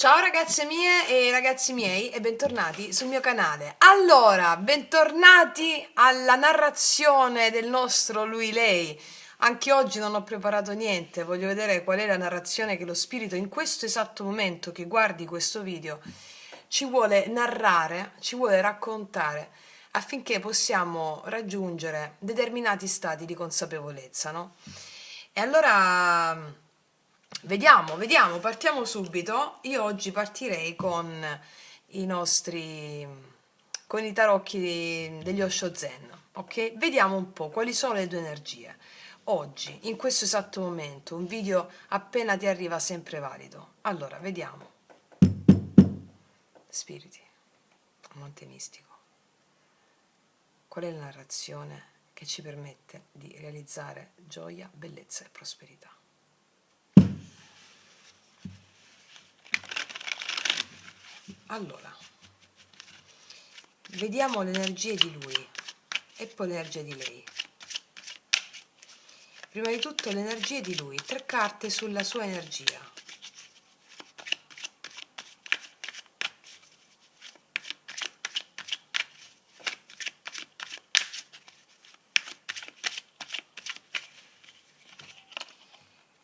Ciao ragazze mie e ragazzi miei e bentornati sul mio canale. Allora, bentornati alla narrazione del nostro lui lei. Anche oggi non ho preparato niente, voglio vedere qual è la narrazione che lo spirito in questo esatto momento che guardi questo video ci vuole narrare, ci vuole raccontare affinché possiamo raggiungere determinati stati di consapevolezza, no? E allora vediamo, partiamo subito. Io oggi partirei con con i tarocchi degli Osho Zen, ok? Vediamo un po' quali sono le tue energie. Oggi, in questo esatto momento, un video appena ti arriva sempre valido. Allora, vediamo. Spiriti, amante mistico. Qual è la narrazione che ci permette di realizzare gioia, bellezza e prosperità? Allora, vediamo le energie di lui e poi le energie di lei. Prima di tutto le energie di lui, 3 carte sulla sua energia.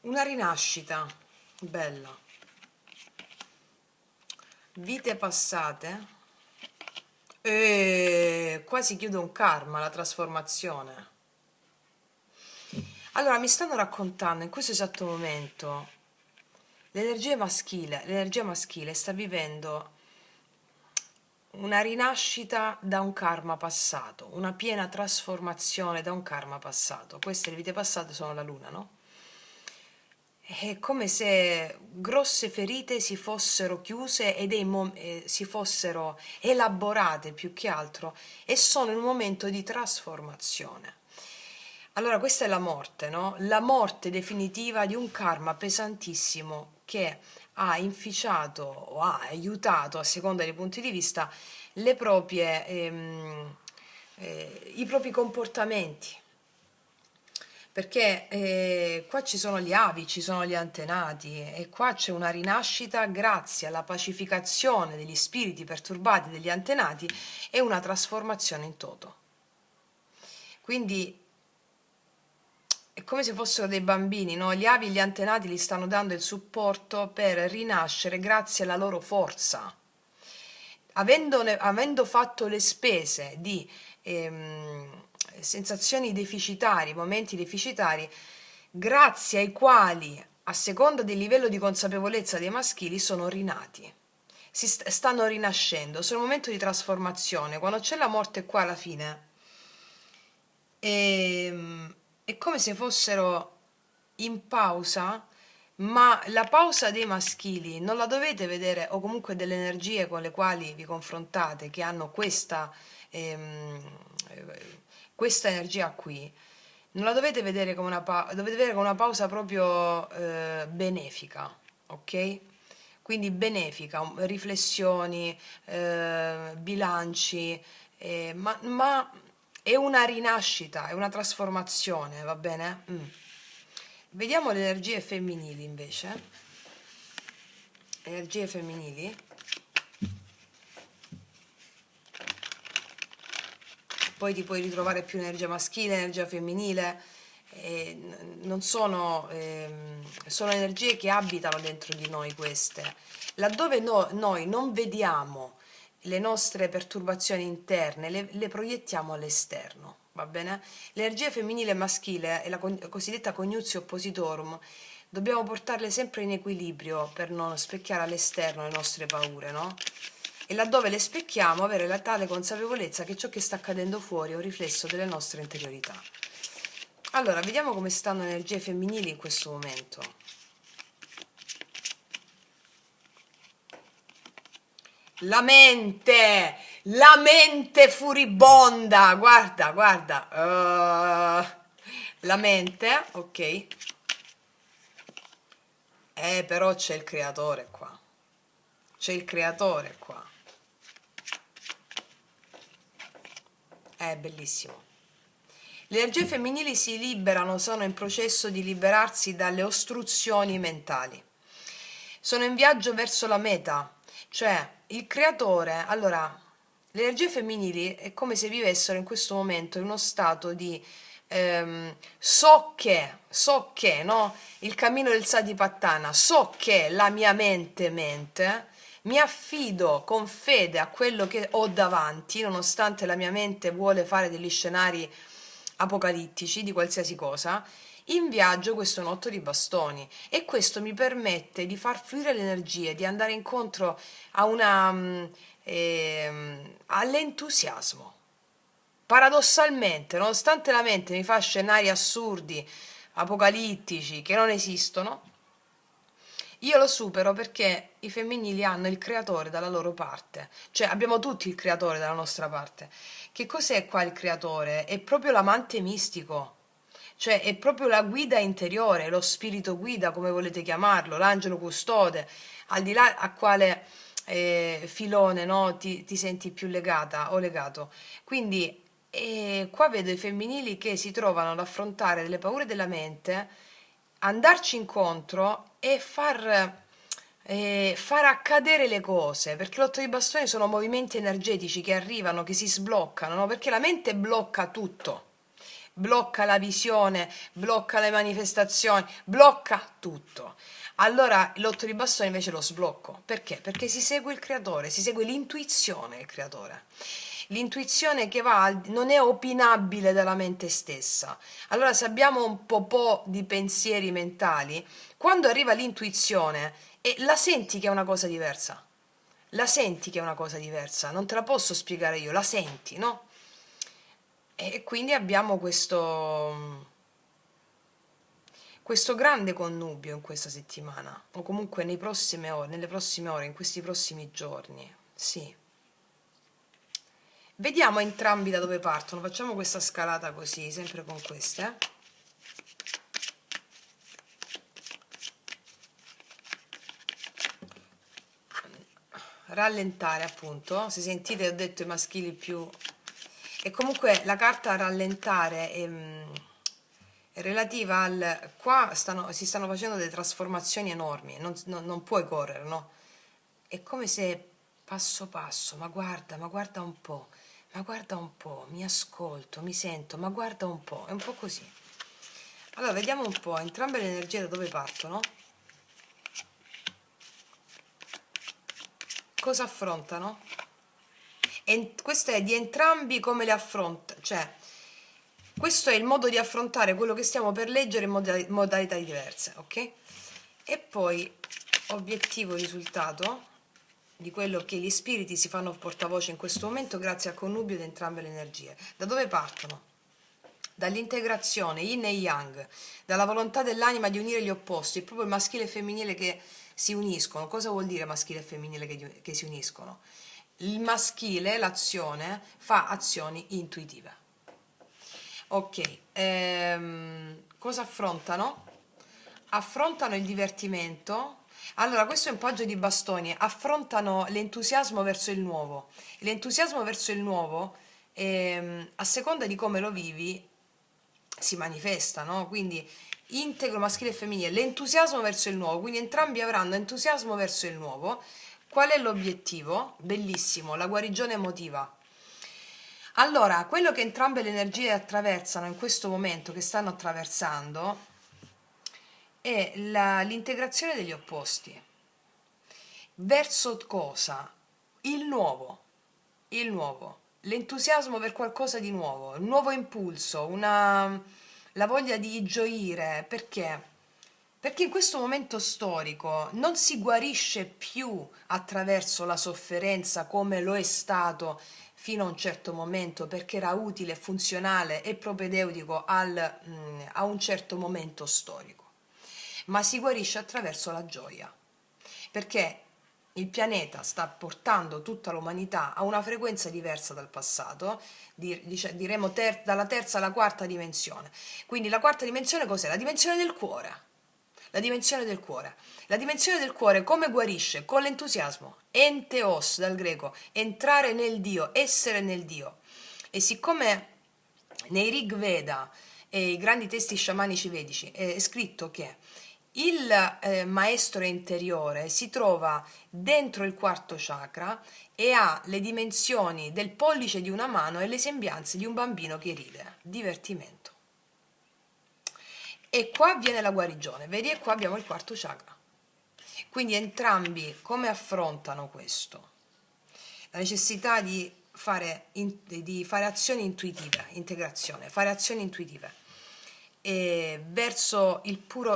Una rinascita, bella. Vite passate. E qua si chiude un karma, la trasformazione. Allora, mi stanno raccontando in questo esatto momento l'energia maschile sta vivendo una rinascita da un karma passato, una piena trasformazione da un karma passato. Queste le vite passate sono la luna, no? È come se grosse ferite si fossero chiuse e si fossero elaborate più che altro e sono in un momento di trasformazione. Allora, questa è la morte, no? La morte definitiva di un karma pesantissimo che ha inficiato o ha aiutato, a seconda dei punti di vista, i propri comportamenti. Perché qua ci sono gli avi, ci sono gli antenati e qua c'è una rinascita grazie alla pacificazione degli spiriti perturbati degli antenati e una trasformazione in toto. Quindi è come se fossero dei bambini, no? Gli avi e gli antenati gli stanno dando il supporto per rinascere grazie alla loro forza. Avendo fatto le spese di sensazioni deficitarie, momenti deficitari, grazie ai quali, a seconda del livello di consapevolezza dei maschili, sono rinati. Stanno rinascendo, sono un momento di trasformazione. Quando c'è la morte qua alla fine, è come se fossero in pausa, ma la pausa dei maschili non la dovete vedere, o comunque delle energie con le quali vi confrontate, che hanno questa energia qui, non la dovete vedere come dovete vedere come una pausa proprio benefica, ok? Quindi benefica, riflessioni, bilanci, ma è una rinascita, è una trasformazione, va bene? Vediamo le energie femminili invece. Energie femminili. Poi ti puoi ritrovare più energia maschile, energia femminile. Non sono, sono energie che abitano dentro di noi queste. Laddove noi non vediamo le nostre perturbazioni interne, le proiettiamo all'esterno, va bene? L'energia femminile e maschile è la cosiddetta conjunzio oppositorum. Dobbiamo portarle sempre in equilibrio per non specchiare all'esterno le nostre paure, no? E laddove le specchiamo, avere la tale consapevolezza che ciò che sta accadendo fuori è un riflesso delle nostre interiorità. Allora, vediamo come stanno le energie femminili in questo momento. La mente furibonda, guarda, la mente, ok. Però c'è il creatore qua. C'è il creatore qua. È bellissimo. Le energie femminili si liberano, sono in processo di liberarsi dalle ostruzioni mentali. sono in viaggio verso la meta, cioè il creatore, allora, le energie femminili è come se vivessero in questo momento in uno stato di so che, no? Il cammino del Satipattana, so che la mia mente, mi affido con fede a quello che ho davanti, nonostante la mia mente vuole fare degli scenari apocalittici di qualsiasi cosa. In viaggio questo è un 8 di bastoni e questo mi permette di far fluire le energie, di andare incontro a all'entusiasmo. Paradossalmente, nonostante la mente mi fa scenari assurdi, apocalittici, che non esistono, io lo supero perché i femminili hanno il creatore dalla loro parte, cioè abbiamo tutti il creatore dalla nostra parte. Che cos'è qua il creatore? È proprio l'amante mistico, cioè è proprio la guida interiore, lo spirito guida, come volete chiamarlo, l'angelo custode, al di là a quale filone, no, ti senti più legata o legato. Quindi qua vedo i femminili che si trovano ad affrontare delle paure della mente, andarci incontro e far accadere le cose, perché l'otto di bastoni sono movimenti energetici che arrivano, che si sbloccano, no? Perché la mente blocca tutto, blocca la visione, blocca le manifestazioni, blocca tutto. Allora l'otto di bastoni invece lo sblocco. Perché? Perché si segue il creatore, si segue l'intuizione del creatore. L'intuizione che non è opinabile dalla mente stessa. Allora se abbiamo un po' di pensieri mentali, quando arriva l'intuizione e la senti che è una cosa diversa. La senti che è una cosa diversa, non te la posso spiegare io, la senti, no? E quindi abbiamo questo grande connubio in questa settimana, o comunque nelle prossime ore, in questi prossimi giorni. Sì. Vediamo entrambi da dove partono. Facciamo questa scalata così, sempre con queste. Rallentare, appunto. Se sentite, ho detto i maschili più. E comunque la carta rallentare è relativa al. Qua si stanno facendo delle trasformazioni enormi, non puoi correre, no? È come se passo passo, ma guarda un po', ma guarda un po', mi ascolto, mi sento, ma guarda un po', è un po' così. Allora, vediamo un po', entrambe le energie da dove partono? Cosa affrontano? E questo è di entrambi come le affronta, cioè questo è il modo di affrontare quello che stiamo per leggere in modalità diverse, ok? E poi obiettivo risultato di quello che gli spiriti si fanno portavoce in questo momento grazie al connubio di entrambe le energie. Da dove partono? Dall'integrazione yin e yang, dalla volontà dell'anima di unire gli opposti, è proprio il maschile e il femminile che si uniscono. Cosa vuol dire maschile e femminile che si uniscono? Il maschile, l'azione, fa azioni intuitive. Ok, cosa affrontano? Affrontano il divertimento. Allora, questo è un paggio di bastoni. Affrontano l'entusiasmo verso il nuovo. L'entusiasmo verso il nuovo, a seconda di come lo vivi, si manifesta, no? Quindi integro maschile e femminile, l'entusiasmo verso il nuovo, quindi entrambi avranno entusiasmo verso il nuovo. Qual è l'obiettivo? Bellissimo, la guarigione emotiva. Allora, quello che entrambe le energie attraversano in questo momento, che stanno attraversando, è l'integrazione degli opposti. Verso cosa? Il nuovo, il nuovo, l'entusiasmo per qualcosa di nuovo, un nuovo impulso, la voglia di gioire. Perché? Perché in questo momento storico non si guarisce più attraverso la sofferenza come lo è stato fino a un certo momento, perché era utile, funzionale e propedeutico a un certo momento storico, ma si guarisce attraverso la gioia, perché il pianeta sta portando tutta l'umanità a una frequenza diversa dal passato, diremo dalla terza alla quarta dimensione. Quindi la quarta dimensione cos'è? La dimensione del cuore. La dimensione del cuore. La dimensione del cuore come guarisce? Con l'entusiasmo. Enteos dal greco, entrare nel Dio, essere nel Dio. E siccome nei Rig Veda e i grandi testi sciamanici vedici è scritto che Il maestro interiore si trova dentro il quarto chakra e ha le dimensioni del pollice di una mano e le sembianze di un bambino che ride. Divertimento. E qua avviene la guarigione, vedi? E qua abbiamo il quarto chakra. Quindi entrambi come affrontano questo? La necessità di fare azioni intuitive, integrazione, fare azioni intuitive verso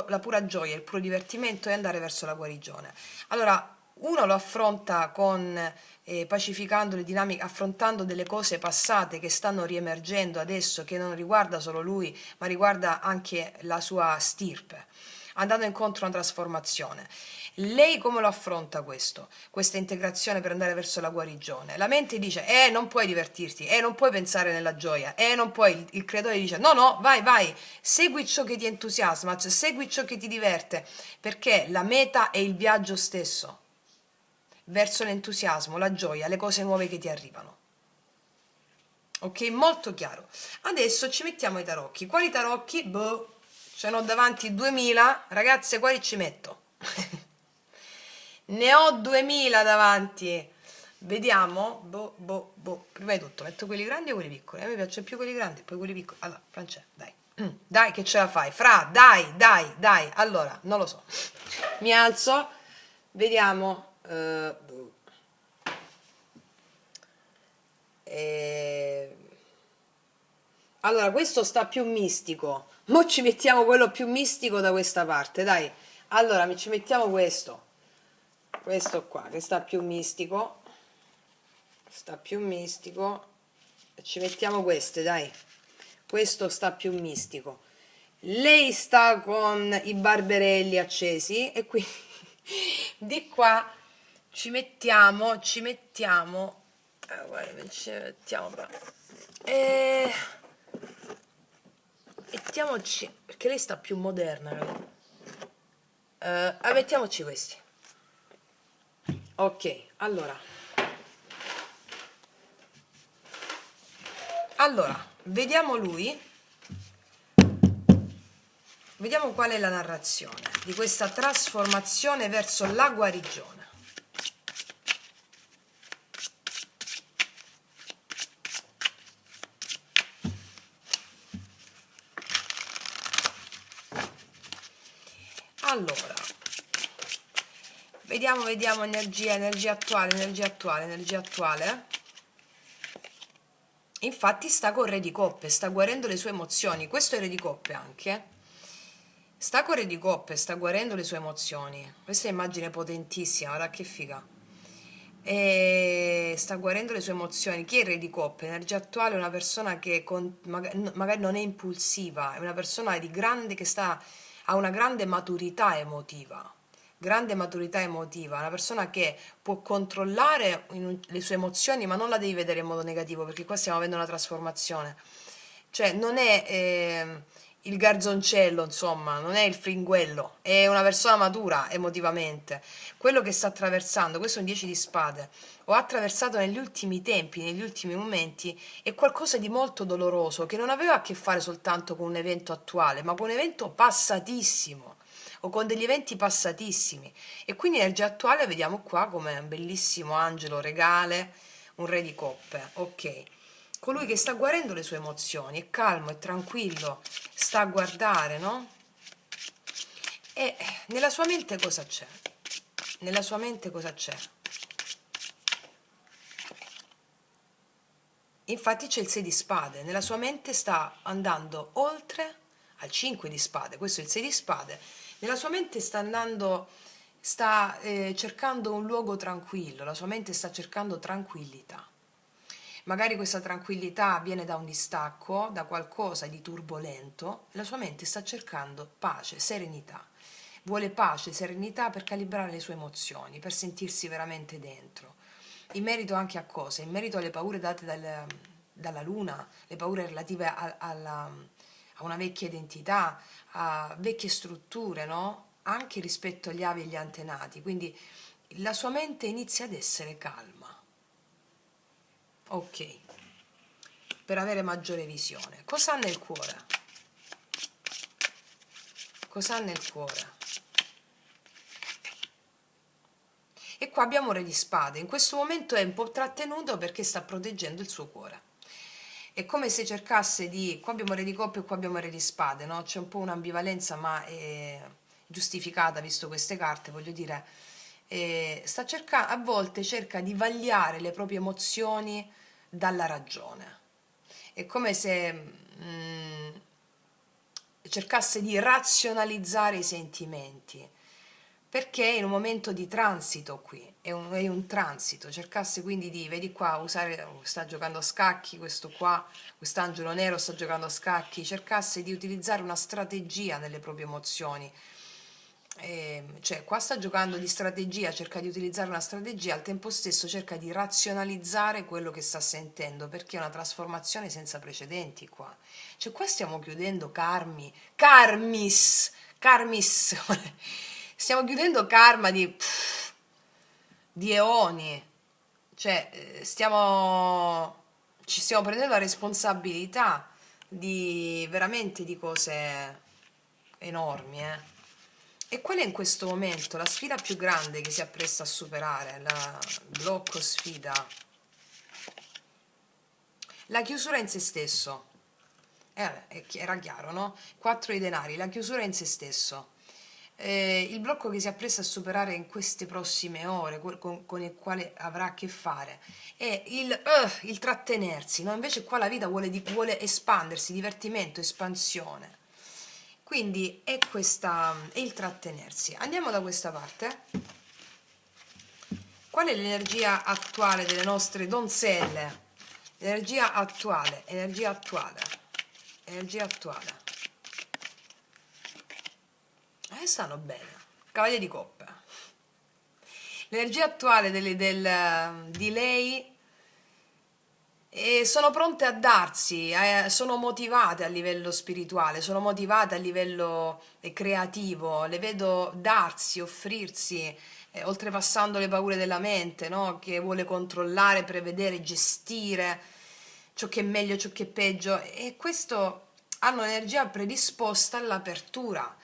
la pura gioia, il puro divertimento e andare verso la guarigione. Allora, uno lo affronta con pacificando le dinamiche, affrontando delle cose passate che stanno riemergendo adesso, che non riguarda solo lui, ma riguarda anche la sua stirpe, andando incontro a una trasformazione. Lei come lo affronta questo? Questa integrazione per andare verso la guarigione? La mente dice, non puoi divertirti, non puoi pensare nella gioia, non puoi, il creatore dice, no, no, vai, vai, segui ciò che ti entusiasma, cioè segui ciò che ti diverte, perché la meta è il viaggio stesso, verso l'entusiasmo, la gioia, le cose nuove che ti arrivano. Ok, molto chiaro. Adesso ci mettiamo i tarocchi. Quali tarocchi? Boh, ce n'ho davanti 2000, ragazze, quali ci metto? Ne ho 2000 davanti. Vediamo. Prima di tutto metto quelli grandi o quelli piccoli? A me piacciono più quelli grandi, poi quelli piccoli. Allora, Francesca, dai. Dai che ce la fai. Fra, dai, dai, dai. Allora, non lo so. Mi alzo. Vediamo. Allora, questo sta più mistico. Mo' ci mettiamo quello più mistico da questa parte, dai. Allora, ci mettiamo questo. Questo qua, che sta più mistico. Sta più mistico. Ci mettiamo queste, dai. Questo sta più mistico. Lei sta con i barberelli accesi e qui di qua guarda, ci mettiamo qua. Mettiamoci, perché lei sta più moderna, capito? Mettiamoci questi. Ok, allora, vediamo lui, vediamo qual è la narrazione di questa trasformazione verso la guarigione. Allora, vediamo energia attuale. Infatti sta con Re di Coppe, sta guarendo le sue emozioni. Questo è Re di Coppe anche. Sta con Re di Coppe, sta guarendo le sue emozioni. Questa è immagine potentissima, guarda che figa. E sta guarendo le sue emozioni. Chi è il Re di Coppe? Energia attuale è una persona che magari non è impulsiva, è una persona di grande ha una grande maturità emotiva. Grande maturità emotiva, una persona che può controllare le sue emozioni, ma non la devi vedere in modo negativo, perché qua stiamo avendo una trasformazione. Cioè, non è il garzoncello, insomma, non è il fringuello, è una persona matura emotivamente. Quello che sta attraversando, questo è un 10 di spade, o ha attraversato negli ultimi tempi, negli ultimi momenti, è qualcosa di molto doloroso, che non aveva a che fare soltanto con un evento attuale, ma con un evento passatissimo o con degli eventi passatissimi. E quindi energia attuale vediamo qua come un bellissimo angelo regale, un re di coppe. Ok, colui che sta guarendo le sue emozioni, è calmo, è tranquillo, sta a guardare, no? E nella sua mente cosa c'è? Nella sua mente cosa c'è? Infatti c'è il 6 di spade, nella sua mente sta andando oltre al 5 di spade, questo è il 6 di spade, nella sua mente sta cercando un luogo tranquillo, la sua mente sta cercando tranquillità. Magari questa tranquillità viene da un distacco, da qualcosa di turbolento, la sua mente sta cercando pace, serenità. Vuole pace, serenità per calibrare le sue emozioni, per sentirsi veramente dentro. In merito anche a cose, in merito alle paure date dalla luna, le paure relative a una vecchia identità, a vecchie strutture, no? Anche rispetto agli avi e agli antenati. Quindi la sua mente inizia ad essere calma. Ok, per avere maggiore visione. Cosa ha nel cuore? Cosa ha nel cuore? E qua abbiamo Re di Spade, in questo momento è un po' trattenuto perché sta proteggendo il suo cuore. È come se cercasse di, qua abbiamo Re di Coppe e qua abbiamo Re di Spade, no? C'è un po' un'ambivalenza, ma è giustificata visto queste carte, voglio dire, sta cercando, a volte cerca di vagliare le proprie emozioni dalla ragione. È come se cercasse di razionalizzare i sentimenti, perché è in un momento di transito qui, è un transito, cercasse quindi di, vedi qua, usare, sta giocando a scacchi, questo qua, quest'angelo nero sta giocando a scacchi, cercasse di utilizzare una strategia nelle proprie emozioni. Cioè qua sta giocando di strategia, cerca di utilizzare una strategia, al tempo stesso cerca di razionalizzare quello che sta sentendo, perché è una trasformazione senza precedenti qua. Cioè qua stiamo chiudendo karmis, stiamo chiudendo karma di eoni, cioè ci stiamo prendendo la responsabilità di veramente di cose enormi, eh. E qual è in questo momento la sfida più grande che si appresta a superare? La blocco sfida. La chiusura in se stesso. Era chiaro, no? 4 i denari, la chiusura in se stesso. Il blocco che si appresta a superare in queste prossime ore, con il quale avrà a che fare, è il trattenersi, no? Invece qua la vita vuole espandersi, divertimento, espansione. Quindi è il trattenersi. Andiamo da questa parte. Qual è l'energia attuale delle nostre donzelle? Energia attuale, energia attuale, energia attuale. Stanno bene. Cavaliere di coppe. L'energia attuale di lei sono pronte a darsi, sono motivate a livello spirituale, sono motivate a livello creativo, le vedo darsi, offrirsi, oltrepassando le paure della mente, no? Che vuole controllare, prevedere, gestire ciò che è meglio, ciò che è peggio, e questo hanno energia predisposta all'apertura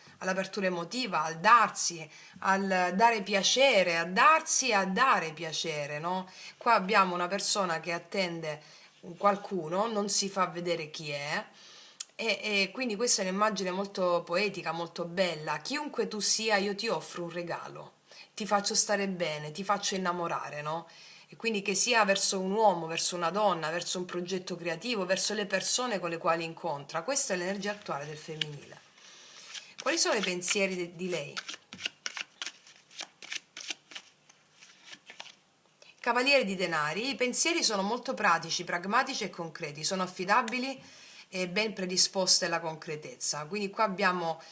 emotiva, al darsi, al dare piacere, a darsi e a dare piacere, no? Qua abbiamo una persona che attende qualcuno, non si fa vedere chi è, e quindi questa è un'immagine molto poetica, molto bella. Chiunque tu sia, io ti offro un regalo, ti faccio stare bene, ti faccio innamorare, no? E quindi che sia verso un uomo, verso una donna, verso un progetto creativo, verso le persone con le quali incontra. Questa è l'energia attuale del femminile. Quali sono i pensieri di lei? Cavaliere di denari, i pensieri sono molto pratici, pragmatici e concreti, sono affidabili e ben predisposte alla concretezza. Quindi qua abbiamo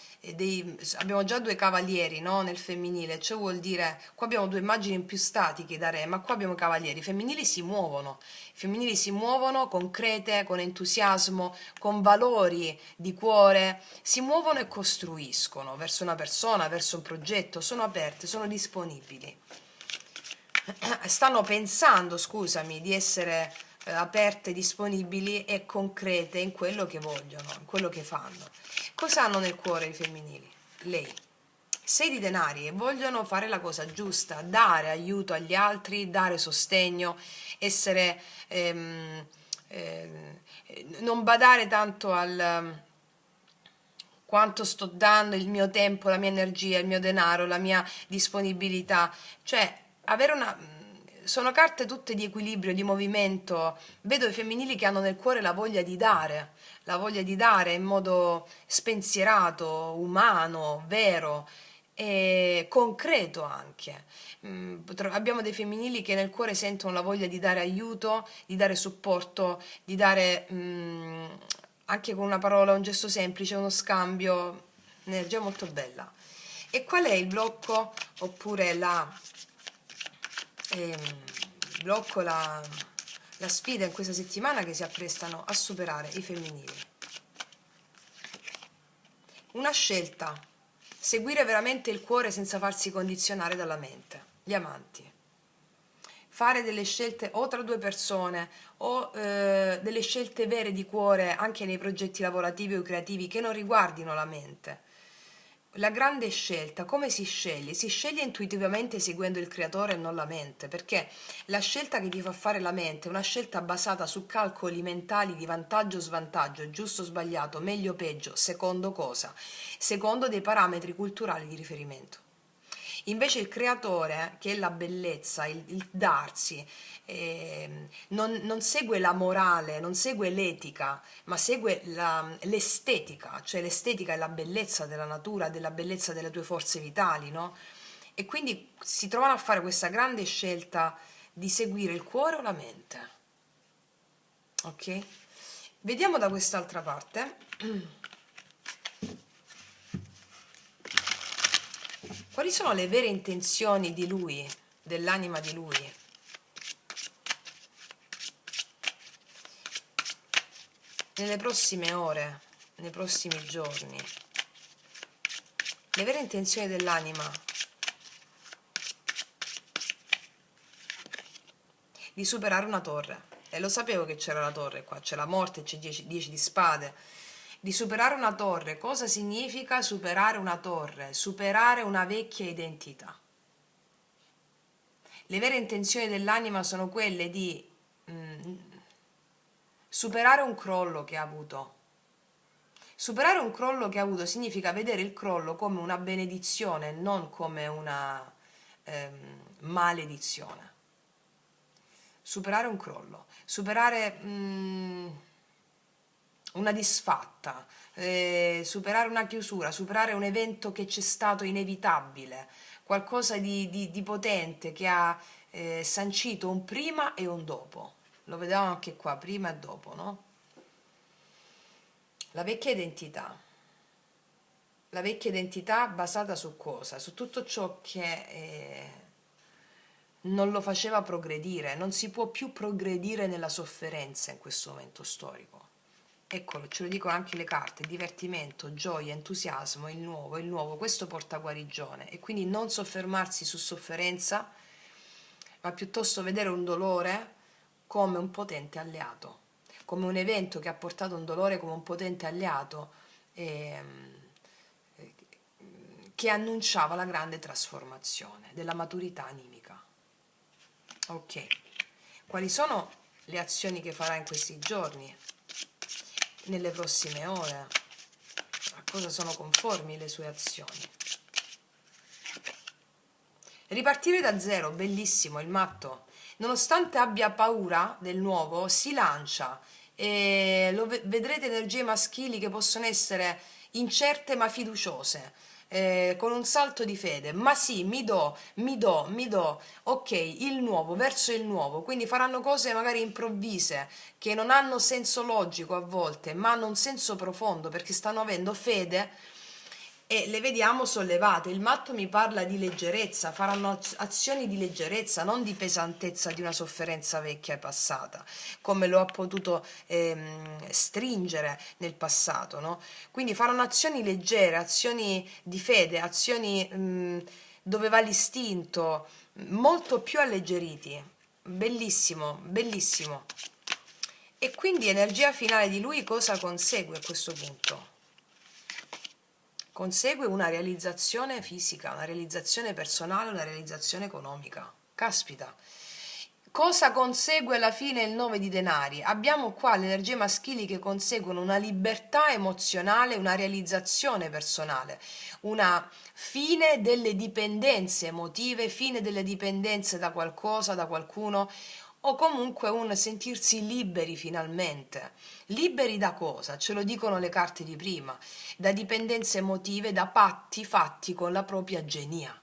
già due cavalieri, no, nel femminile, cioè vuol dire, qua abbiamo due immagini più statiche da re, ma qua abbiamo cavalieri. I femminili si muovono concrete, con entusiasmo, con valori di cuore, si muovono e costruiscono verso una persona, verso un progetto, sono aperte, sono disponibili. Stanno pensando, scusami, di essere aperte, disponibili e concrete in quello che vogliono, in quello che fanno. Cosa hanno nel cuore i femminili? Lei. 6 di denari, e vogliono fare la cosa giusta, dare aiuto agli altri, dare sostegno, essere non badare tanto al quanto sto dando, il mio tempo, la mia energia, il mio denaro, la mia disponibilità, cioè avere una. Sono carte tutte di equilibrio, di movimento. Vedo i femminili che hanno nel cuore la voglia di dare in modo spensierato, umano, vero e concreto anche. Abbiamo dei femminili che nel cuore sentono la voglia di dare aiuto, di dare supporto, di dare anche con una parola, un gesto semplice, uno scambio, un'energia molto bella. E qual è il blocco oppure ehm, la sfida in questa settimana che si apprestano a superare i femminili? Una scelta, seguire veramente il cuore senza farsi condizionare dalla mente. Gli amanti. Fare delle scelte o tra due persone o delle scelte vere di cuore anche nei progetti lavorativi o creativi che non riguardino la mente. La grande scelta, come si sceglie? Si sceglie intuitivamente seguendo il creatore e non la mente, perché la scelta che ti fa fare la mente è una scelta basata su calcoli mentali di vantaggio o svantaggio, giusto o sbagliato, meglio o peggio, secondo cosa? Secondo dei parametri culturali di riferimento. Invece il creatore, che è la bellezza, il darsi, non segue la morale, non segue l'etica, ma segue l'estetica, cioè l'estetica è la bellezza della natura, della bellezza delle tue forze vitali, no? E quindi si trovano a fare questa grande scelta di seguire il cuore o la mente. Ok? Vediamo da quest'altra parte. Quali sono le vere intenzioni di lui, dell'anima di lui? Nelle prossime ore, nei prossimi giorni. Le vere intenzioni dell'anima di superare una torre. E lo sapevo che c'era la torre qua, c'è la morte, c'è 10 di spade. Di superare una torre, cosa significa superare una torre? Superare una vecchia identità. Le vere intenzioni dell'anima sono quelle di superare un crollo che ha avuto. Superare un crollo che ha avuto significa vedere il crollo come una benedizione, non come una maledizione. Superare un crollo, superare una disfatta, superare una chiusura, superare un evento che c'è stato inevitabile, qualcosa di potente che ha sancito un prima e un dopo. Lo vediamo anche qua, prima e dopo, no? La vecchia identità. La vecchia identità basata su cosa? Su tutto ciò che non lo faceva progredire. Non si può più progredire nella sofferenza in questo momento storico. Eccolo, ce lo dicono anche le carte: divertimento, gioia, entusiasmo, il nuovo, questo porta guarigione. E quindi non soffermarsi su sofferenza, ma piuttosto vedere un dolore come un potente alleato, come un evento che ha portato un dolore come un potente alleato, che annunciava la grande trasformazione della maturità animica. Ok, quali sono le azioni che farà in questi giorni, nelle prossime ore? A cosa sono conformi le sue azioni? Ripartire da zero, bellissimo, il matto. Nonostante abbia paura del nuovo, si lancia e vedrete energie maschili che possono essere incerte ma fiduciose, con un salto di fede. Ma sì, mi do, ok, il nuovo, verso il nuovo. Quindi faranno cose magari improvvise, che non hanno senso logico a volte, ma hanno un senso profondo perché stanno avendo fede e le vediamo sollevate. Il matto mi parla di leggerezza, faranno azioni di leggerezza, non di pesantezza di una sofferenza vecchia e passata, come lo ha potuto stringere nel passato, no? Quindi faranno azioni leggere, azioni di fede, azioni dove va l'istinto, molto più alleggeriti. Bellissimo, bellissimo. E quindi energia finale di lui cosa consegue a questo punto? Consegue una realizzazione fisica, una realizzazione personale, una realizzazione economica. Caspita. Cosa consegue alla fine il 9 di denari? Abbiamo qua le energie maschili che conseguono una libertà emozionale, una realizzazione personale, una fine delle dipendenze emotive, fine delle dipendenze da qualcosa, da qualcuno, o comunque un sentirsi liberi finalmente. Liberi da cosa? Ce lo dicono le carte di prima: da dipendenze emotive, da patti fatti con la propria genia.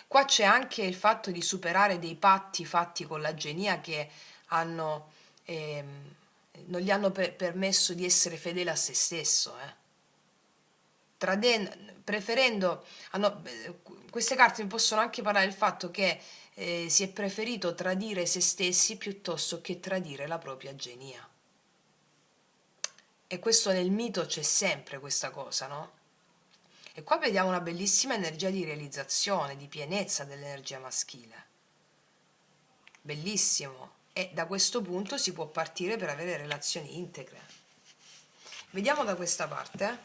Qua c'è anche il fatto di superare dei patti fatti con la genia che hanno, non gli hanno permesso di essere fedele a se stesso. Preferendo, queste carte mi possono anche parlare del fatto che si è preferito tradire se stessi piuttosto che tradire la propria genia. E questo nel mito c'è sempre questa cosa, no? E qua vediamo una bellissima energia di realizzazione, di pienezza dell'energia maschile. Bellissimo. E da questo punto si può partire per avere relazioni integre. Vediamo da questa parte.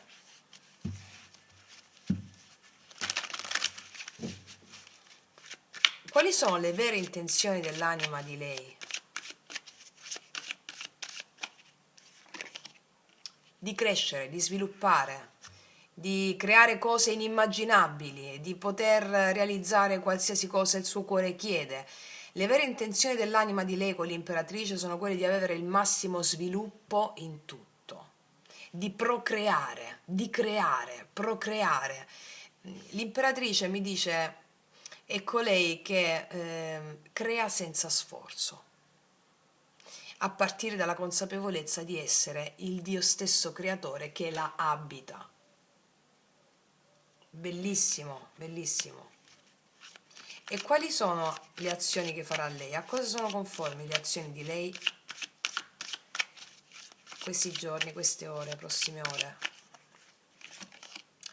Quali sono le vere intenzioni dell'anima di lei? Di crescere, di sviluppare, di creare cose inimmaginabili, di poter realizzare qualsiasi cosa il suo cuore chiede. Le vere intenzioni dell'anima di lei con l'imperatrice sono quelle di avere il massimo sviluppo in tutto, di procreare, di creare, procreare. L'imperatrice mi dice è colei che crea senza sforzo, a partire dalla consapevolezza di essere il Dio stesso creatore che la abita. Bellissimo, bellissimo. E quali sono le azioni che farà lei? A cosa sono conformi le azioni di lei questi giorni, queste ore, prossime ore?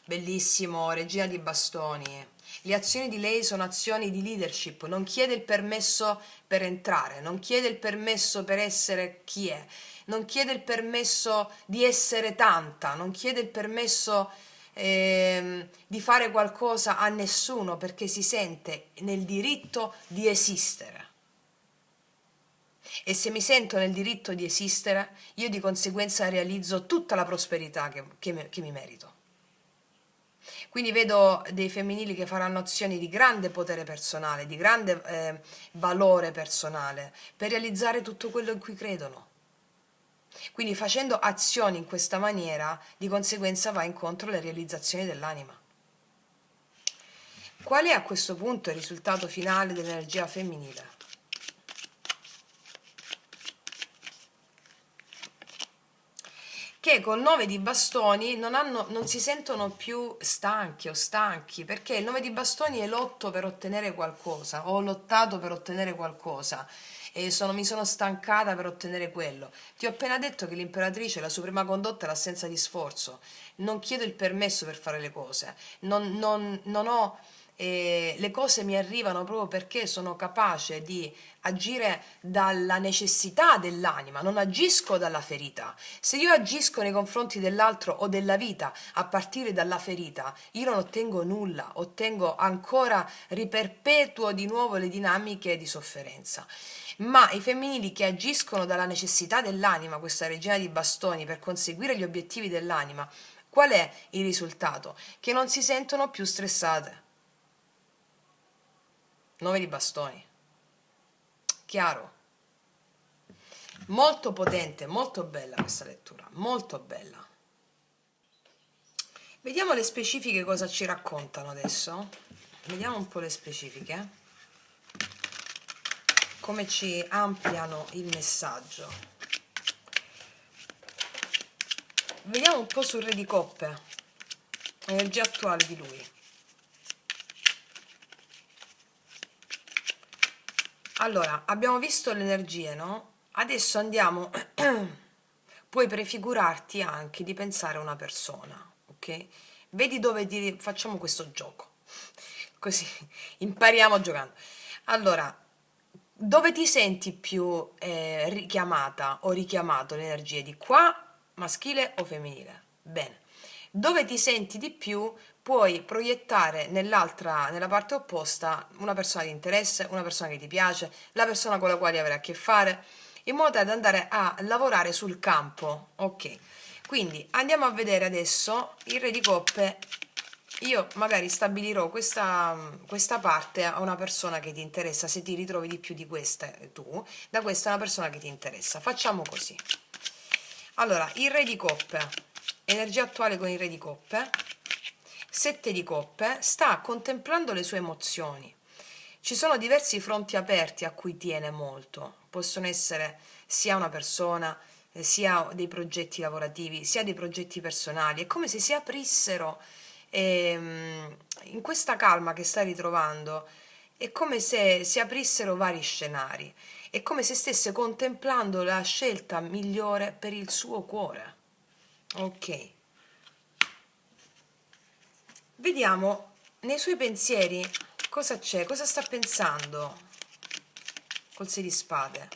Bellissimo, regina di bastoni. Le azioni di lei sono azioni di leadership, non chiede il permesso per entrare, non chiede il permesso per essere chi è, non chiede il permesso di essere tanta, non chiede il permesso di fare qualcosa a nessuno perché si sente nel diritto di esistere. E se mi sento nel diritto di esistere, io di conseguenza realizzo tutta la prosperità che mi merito. Quindi vedo dei femminili che faranno azioni di grande potere personale, di grande valore personale, per realizzare tutto quello in cui credono. Quindi facendo azioni in questa maniera, di conseguenza va incontro alle realizzazioni dell'anima. Qual è a questo punto il risultato finale dell'energia femminile? Che col 9 di bastoni non si sentono più stanchi o stanchi, perché il 9 di bastoni è lotto per ottenere qualcosa, ho lottato per ottenere qualcosa e mi sono stancata per ottenere quello. Ti ho appena detto che l'imperatrice, la suprema condotta è l'assenza di sforzo, non chiedo il permesso per fare le cose, non ho... le cose mi arrivano proprio perché sono capace di agire dalla necessità dell'anima, non agisco dalla ferita. Se io agisco nei confronti dell'altro o della vita a partire dalla ferita, io non ottengo nulla, ottengo ancora, riperpetuo di nuovo le dinamiche di sofferenza. Ma i femminili che agiscono dalla necessità dell'anima, questa regina di bastoni, per conseguire gli obiettivi dell'anima, qual è il risultato? Che non si sentono più stressate. 9 di bastoni. Chiaro? Molto potente, molto bella questa lettura, molto bella. Vediamo le specifiche cosa ci raccontano adesso. Vediamo un po' le specifiche, come ci ampliano il messaggio. Vediamo un po' sul Re di Coppe, l'energia attuale di lui. Allora, abbiamo visto le energie, no? Adesso andiamo, puoi prefigurarti anche di pensare a una persona, ok? Vedi dove facciamo questo gioco, così impariamo giocando. Allora, dove ti senti più richiamata o richiamato le energie di qua, maschile o femminile? Bene. Dove ti senti di più puoi proiettare nella parte opposta, una persona di interesse, una persona che ti piace, la persona con la quale avrai a che fare, in modo tale da andare a lavorare sul campo. Ok, quindi andiamo a vedere adesso il Re di Coppe. Io magari stabilirò questa parte a una persona che ti interessa, se ti ritrovi di più di questa tu, da questa è una persona che ti interessa. Facciamo così. Allora, il Re di Coppe, energia attuale con il Re di Coppe, 7 di Coppe, sta contemplando le sue emozioni. Ci sono diversi fronti aperti a cui tiene molto, possono essere sia una persona, sia dei progetti lavorativi, sia dei progetti personali, è come se si aprissero in questa calma che sta ritrovando, è come se si aprissero vari scenari, è come se stesse contemplando la scelta migliore per il suo cuore. Ok. Vediamo nei suoi pensieri cosa c'è, cosa sta pensando col 6 di spade.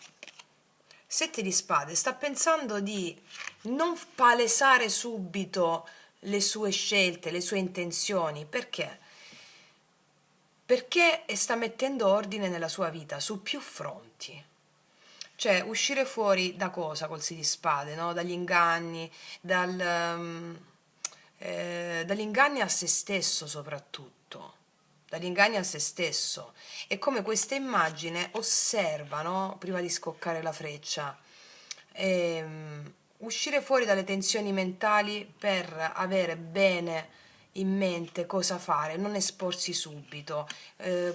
7 di spade, sta pensando di non palesare subito le sue scelte, le sue intenzioni, perché? Perché sta mettendo ordine nella sua vita su più fronti. Cioè, uscire fuori da cosa col Sei di Spade, no? Dagli inganni, dagli inganni a se stesso soprattutto, dagli inganni a se stesso. È come questa immagine osserva, no? Prima di scoccare la freccia, uscire fuori dalle tensioni mentali per avere bene in mente cosa fare, non esporsi subito.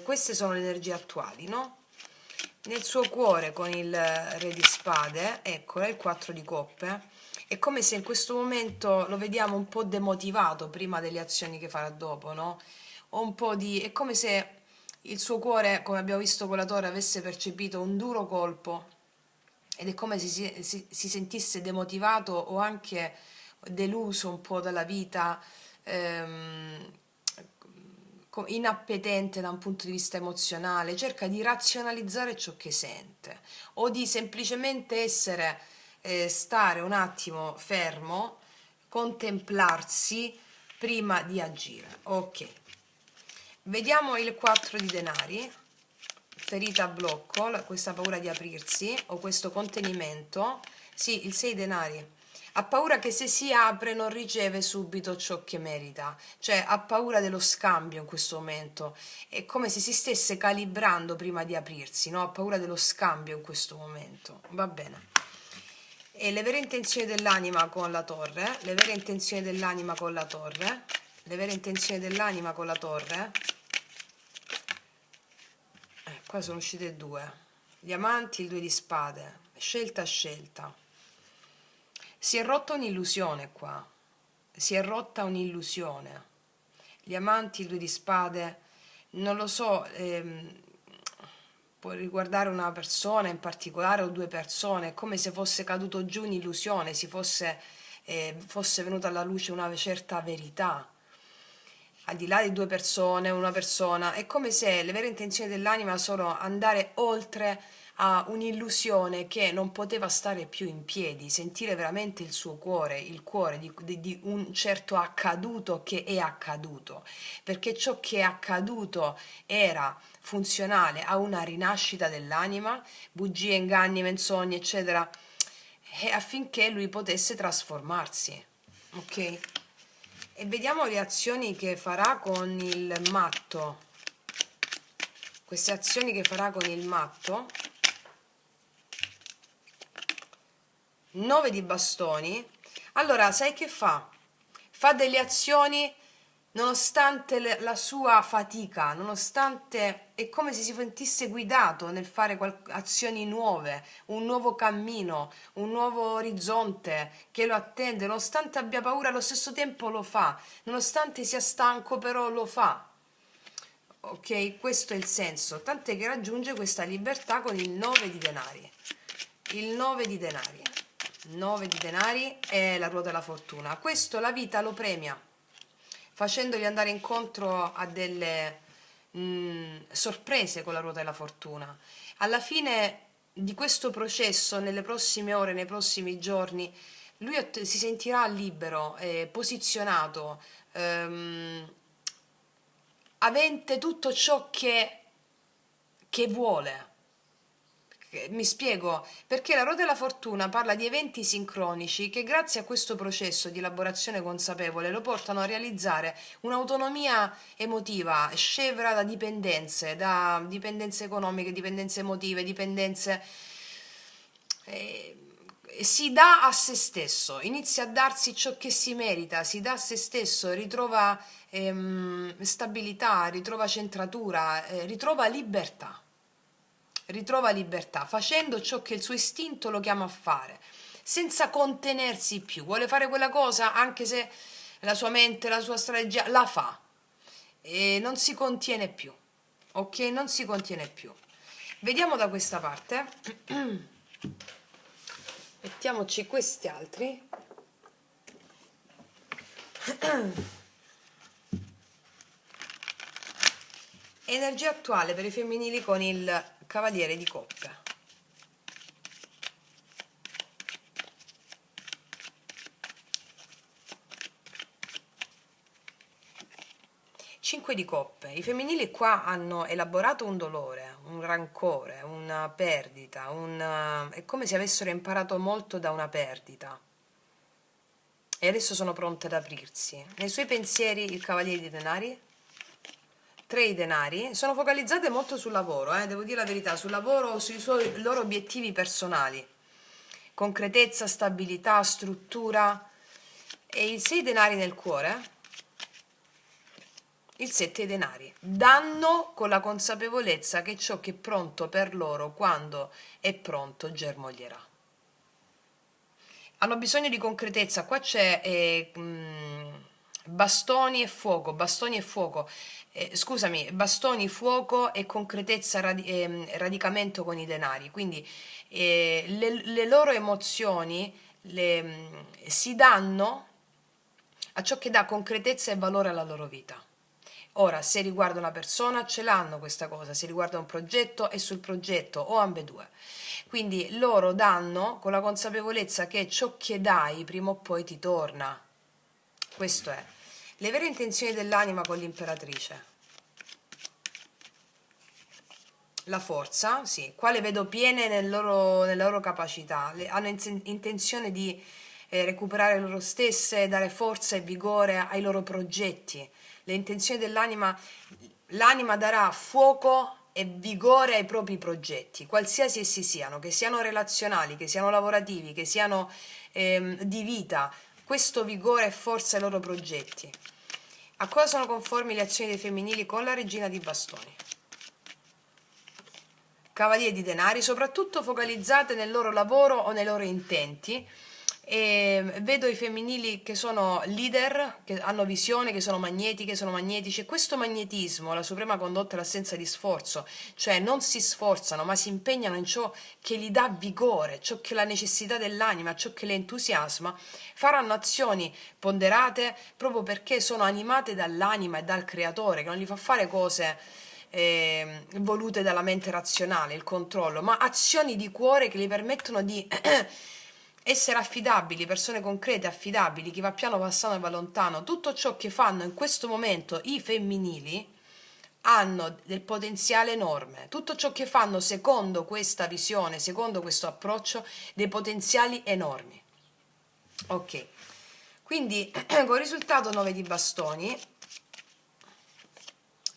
Queste sono le energie attuali, no? Nel suo cuore con il re di spade, eccola, il 4 di coppe, è come se in questo momento lo vediamo un po' demotivato prima delle azioni che farà dopo, no? O un po' di... è come se il suo cuore, come abbiamo visto con la torre, avesse percepito un duro colpo ed è come se si sentisse demotivato o anche deluso un po' dalla vita, ehm, inappetente da un punto di vista emozionale, cerca di razionalizzare ciò che sente o di semplicemente stare un attimo fermo, contemplarsi prima di agire. Ok, vediamo il 4 di denari, ferita a blocco, questa paura di aprirsi o questo contenimento. Sì, il 6 denari. Ha paura che se si apre non riceve subito ciò che merita, cioè ha paura dello scambio in questo momento, è come se si stesse calibrando prima di aprirsi, no? Ha paura dello scambio in questo momento, va bene. E le vere intenzioni dell'anima con la torre, le vere intenzioni dell'anima con la torre, le vere intenzioni dell'anima con la torre, qua sono uscite due, gli amanti, il 2 di spade, scelta scelta. Si è rotta un'illusione qua, si è rotta un'illusione. Gli amanti, il 2 di spade, non lo so, può riguardare una persona in particolare o due persone, è come se fosse caduto giù un'illusione, fosse venuta alla luce una certa verità. Al di là di due persone, una persona, è come se le vere intenzioni dell'anima sono andare oltre a un'illusione che non poteva stare più in piedi, sentire veramente il suo cuore, il cuore di un certo accaduto che è accaduto, perché ciò che è accaduto era funzionale a una rinascita dell'anima, bugie, inganni, menzogne, eccetera, e affinché lui potesse trasformarsi. Ok? E vediamo le azioni che farà con il matto. Queste azioni che farà con il matto. 9 di bastoni. Allora, sai che fa? Fa delle azioni nonostante la sua fatica, nonostante è come se si sentisse guidato nel fare azioni nuove, un nuovo cammino, un nuovo orizzonte che lo attende, nonostante abbia paura allo stesso tempo lo fa, nonostante sia stanco però lo fa. Ok, questo è il senso, tant'è che raggiunge questa libertà con il 9 di denari. Il 9 di denari. 9 di denari è la ruota della fortuna. Questo la vita lo premia, facendogli andare incontro a delle sorprese con la ruota della fortuna. Alla fine di questo processo, nelle prossime ore, nei prossimi giorni, lui si sentirà libero, posizionato, avente tutto ciò che vuole. Mi spiego, perché la ruota della fortuna parla di eventi sincronici che grazie a questo processo di elaborazione consapevole lo portano a realizzare un'autonomia emotiva scevra da dipendenze economiche, dipendenze emotive, dipendenze... si dà a se stesso, inizia a darsi ciò che si merita, si dà a se stesso, ritrova stabilità, ritrova centratura, ritrova libertà, facendo ciò che il suo istinto lo chiama a fare, senza contenersi più. Vuole fare quella cosa anche se la sua mente, la sua strategia la fa e non si contiene più. Ok? Non si contiene più. Vediamo da questa parte. Mettiamoci questi altri. Energia attuale per i femminili con il cavaliere di coppe. 5 di coppe. I femminili qua hanno elaborato un dolore, un rancore, una perdita, è come se avessero imparato molto da una perdita e adesso sono pronte ad aprirsi. Nei suoi pensieri il Cavaliere di Denari, 3 di denari, sono focalizzate molto sul lavoro, devo dire la verità, sul lavoro, sui loro obiettivi personali, concretezza, stabilità, struttura. E il 6 denari nel cuore, il 7 denari, danno con la consapevolezza che ciò che è pronto per loro, quando è pronto, germoglierà. Hanno bisogno di concretezza, qua c'è bastoni e fuoco, scusami, bastoni, fuoco e concretezza, radicamento con i denari, quindi le loro emozioni si danno a ciò che dà concretezza e valore alla loro vita. Ora, se riguarda una persona, ce l'hanno questa cosa, se riguarda un progetto, è sul progetto o ambedue. Quindi loro danno con la consapevolezza che ciò che dai prima o poi ti torna. Questo è. Le vere intenzioni dell'anima con l'imperatrice. La forza, sì, qua le vedo piene nelle loro capacità, hanno intenzione di recuperare loro stesse, dare forza e vigore ai loro progetti. Le intenzioni dell'anima, l'anima darà fuoco e vigore ai propri progetti, qualsiasi essi siano, che siano relazionali, che siano lavorativi, che siano di vita, questo vigore e forza ai loro progetti. A cosa sono conformi le azioni dei femminili con la regina di bastoni? Cavaliere di denari, soprattutto focalizzate nel loro lavoro o nei loro intenti. E vedo i femminili che sono leader, che hanno visione, che sono magnetiche, sono magnetici, e questo magnetismo, la suprema condotta è l'assenza di sforzo, cioè non si sforzano ma si impegnano in ciò che gli dà vigore, ciò che è la necessità dell'anima, ciò che le entusiasma, faranno azioni ponderate proprio perché sono animate dall'anima e dal creatore, che non gli fa fare cose volute dalla mente razionale, il controllo, ma azioni di cuore che gli permettono di essere affidabili, persone concrete, affidabili, chi va piano va sano e va lontano. Tutto ciò che fanno in questo momento i femminili hanno del potenziale enorme. Tutto ciò che fanno secondo questa visione, secondo questo approccio, dei potenziali enormi. Ok, quindi con risultato 9 di bastoni,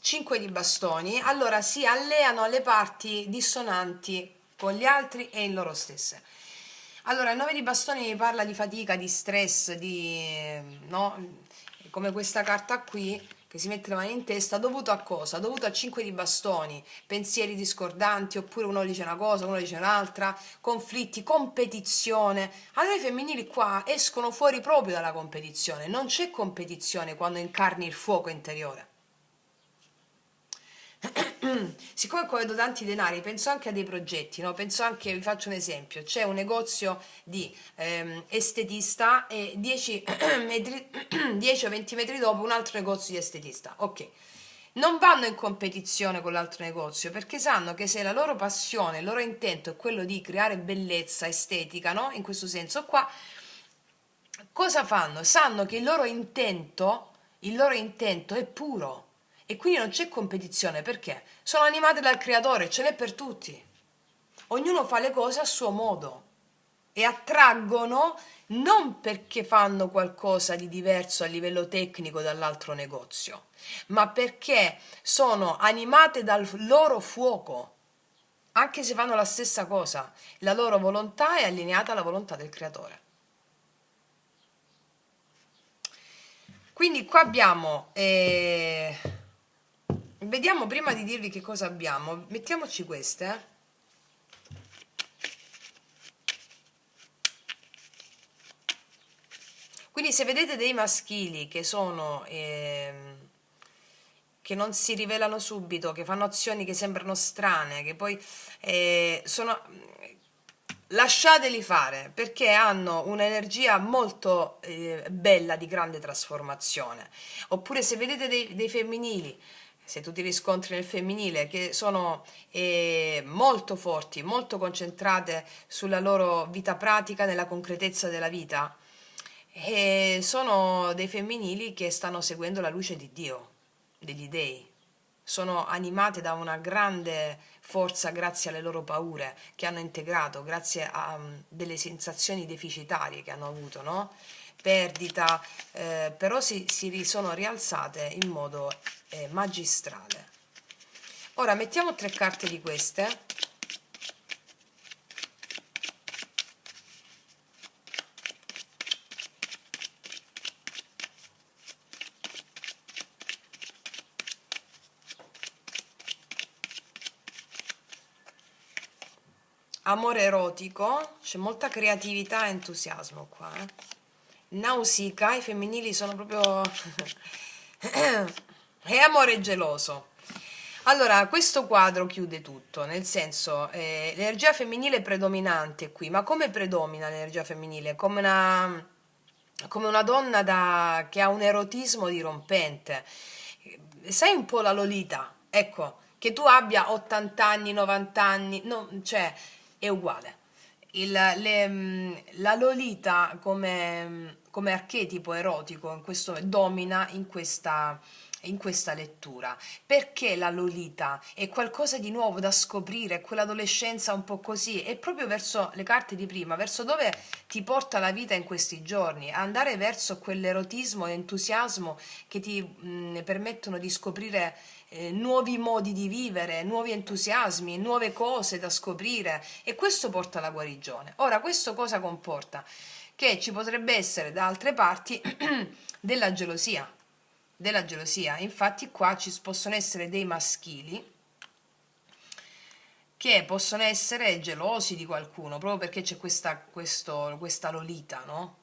5 di bastoni, allora si alleano alle parti dissonanti con gli altri e in loro stesse. Allora, il 9 di bastoni parla di fatica, di stress, no? Come questa carta qui, che si mette le mani in testa, dovuto a cosa? Dovuto a 5 di bastoni, pensieri discordanti, oppure uno dice una cosa, uno dice un'altra, conflitti, competizione. Allora i femminili qua escono fuori proprio dalla competizione, non c'è competizione quando incarni il fuoco interiore. Siccome qua vedo tanti denari, penso anche a dei progetti, no? Penso anche, vi faccio un esempio, c'è un negozio di estetista e 10, 10 o 20 metri dopo un altro negozio di estetista. Ok, non vanno in competizione con l'altro negozio perché sanno che se la loro passione, il loro intento è quello di creare bellezza estetica, no? In questo senso qua, cosa fanno? Sanno che il loro intento è puro e quindi non c'è competizione perché sono animate dal creatore, ce n'è per tutti. Ognuno fa le cose a suo modo e attraggono non perché fanno qualcosa di diverso a livello tecnico dall'altro negozio, ma perché sono animate dal loro fuoco. Anche se fanno la stessa cosa, la loro volontà è allineata alla volontà del creatore. Quindi qua abbiamo, vediamo prima di dirvi che cosa abbiamo, mettiamoci queste. Quindi se vedete dei maschili che sono, che non si rivelano subito, che fanno azioni che sembrano strane, che poi sono... Lasciateli fare perché hanno un'energia molto bella di grande trasformazione. Oppure se vedete dei femminili, se tu ti riscontri nel femminile, che sono molto forti, molto concentrate sulla loro vita pratica, nella concretezza della vita, sono dei femminili che stanno seguendo la luce di Dio. degli dei, sono animate da una grande forza grazie alle loro paure che hanno integrato, grazie a delle sensazioni deficitarie che hanno avuto, no? Perdita, però sono rialzate in modo magistrale. Ora mettiamo 3 carte di queste. Amore erotico, c'è molta creatività e entusiasmo qua. Nausicaa, i femminili sono proprio e amore geloso. Allora, questo quadro chiude tutto, nel senso, l'energia femminile è predominante qui, ma come predomina l'energia femminile? Come una donna che ha un erotismo dirompente. Sai un po' la Lolita? Ecco, che tu abbia 80 anni, 90 anni, no, cioè è uguale. La Lolita come archetipo erotico domina in questa lettura. Perché la Lolita è qualcosa di nuovo da scoprire, quell'adolescenza un po' così, è proprio verso le carte di prima, verso dove ti porta la vita in questi giorni, andare verso quell'erotismo e entusiasmo che ti permettono di scoprire nuovi modi di vivere, nuovi entusiasmi, nuove cose da scoprire, e questo porta alla guarigione. Ora, questo cosa comporta? Che ci potrebbe essere da altre parti della gelosia. Della gelosia, infatti qua ci possono essere dei maschili che possono essere gelosi di qualcuno, proprio perché c'è questa Lolita, no?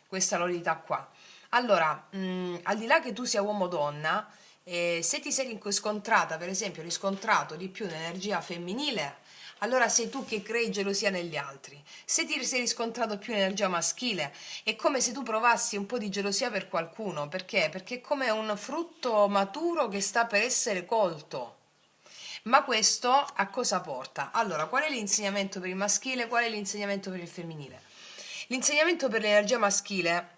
Questa Lolita qua. Allora, al di là che tu sia uomo o donna, se ti sei scontrata, per esempio, riscontrato di più l'energia femminile, allora sei tu che crei gelosia negli altri. Se ti sei riscontrato più l'energia maschile, è come se tu provassi un po' di gelosia per qualcuno. Perché? Perché è come un frutto maturo che sta per essere colto. Ma questo a cosa porta? Allora, qual è l'insegnamento per il maschile? Qual è l'insegnamento per il femminile? L'insegnamento per l'energia maschile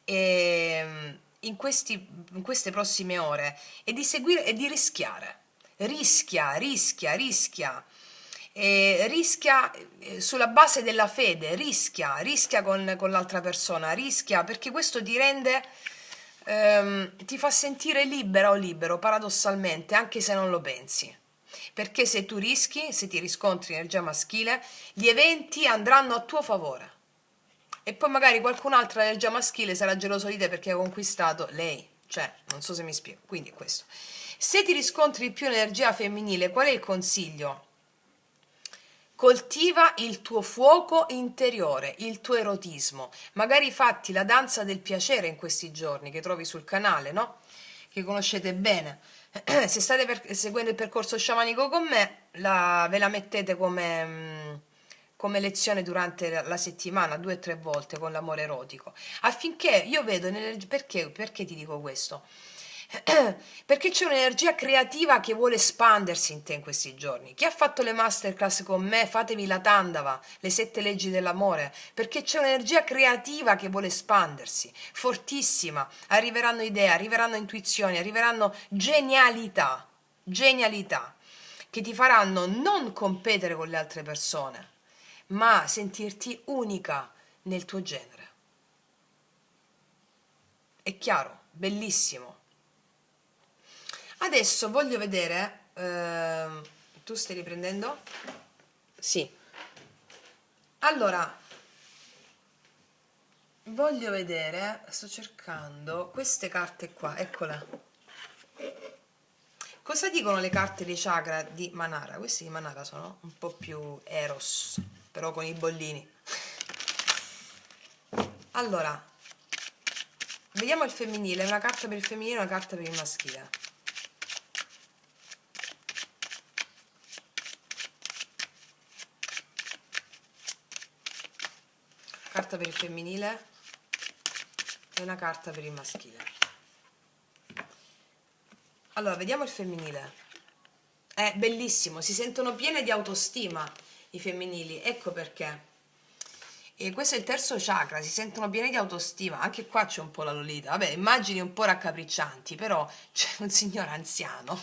in queste prossime ore è di seguire e di rischiare. Rischia. Rischia sulla base della fede, rischia con l'altra persona, rischia perché questo ti rende, ti fa sentire libera o libero, paradossalmente, anche se non lo pensi. Perché se tu rischi, se ti riscontri energia maschile, gli eventi andranno a tuo favore. E poi magari qualcun altro energia maschile sarà geloso di te perché ha conquistato lei. Cioè, non so se mi spiego. Quindi è questo. Se ti riscontri più energia femminile, qual è il consiglio? Coltiva il tuo fuoco interiore, il tuo erotismo. Magari fatti la danza del piacere in questi giorni che trovi sul canale, no? Che conoscete bene. Se state seguendo il percorso sciamanico con me, ve la mettete come lezione durante la settimana, 2 o 3 volte con l'amore erotico. Affinché io vedo, perché ti dico questo? Perché c'è un'energia creativa che vuole espandersi in te in questi giorni. Chi ha fatto le masterclass con me, fatevi la Tandava, le 7 leggi dell'amore, perché c'è un'energia creativa che vuole espandersi, fortissima. Arriveranno idee, arriveranno intuizioni, arriveranno genialità, che ti faranno non competere con le altre persone, ma sentirti unica nel tuo genere. È chiaro, bellissimo. Adesso voglio vedere, tu stai riprendendo? Sì. Allora, voglio vedere, sto cercando queste carte qua, eccola. Cosa dicono le carte dei chakra di Manara? Questi di Manara sono un po' più Eros, però con i bollini. Allora, vediamo il femminile, una carta per il femminile e una carta per il maschile. Carta per il femminile e una carta per il maschile. Allora, vediamo il femminile. È bellissimo, si sentono piene di autostima i femminili, ecco perché. E questo è il terzo chakra, si sentono pieni di autostima, anche qua c'è un po' la Lolita, vabbè, immagini un po' raccapriccianti, però c'è un signore anziano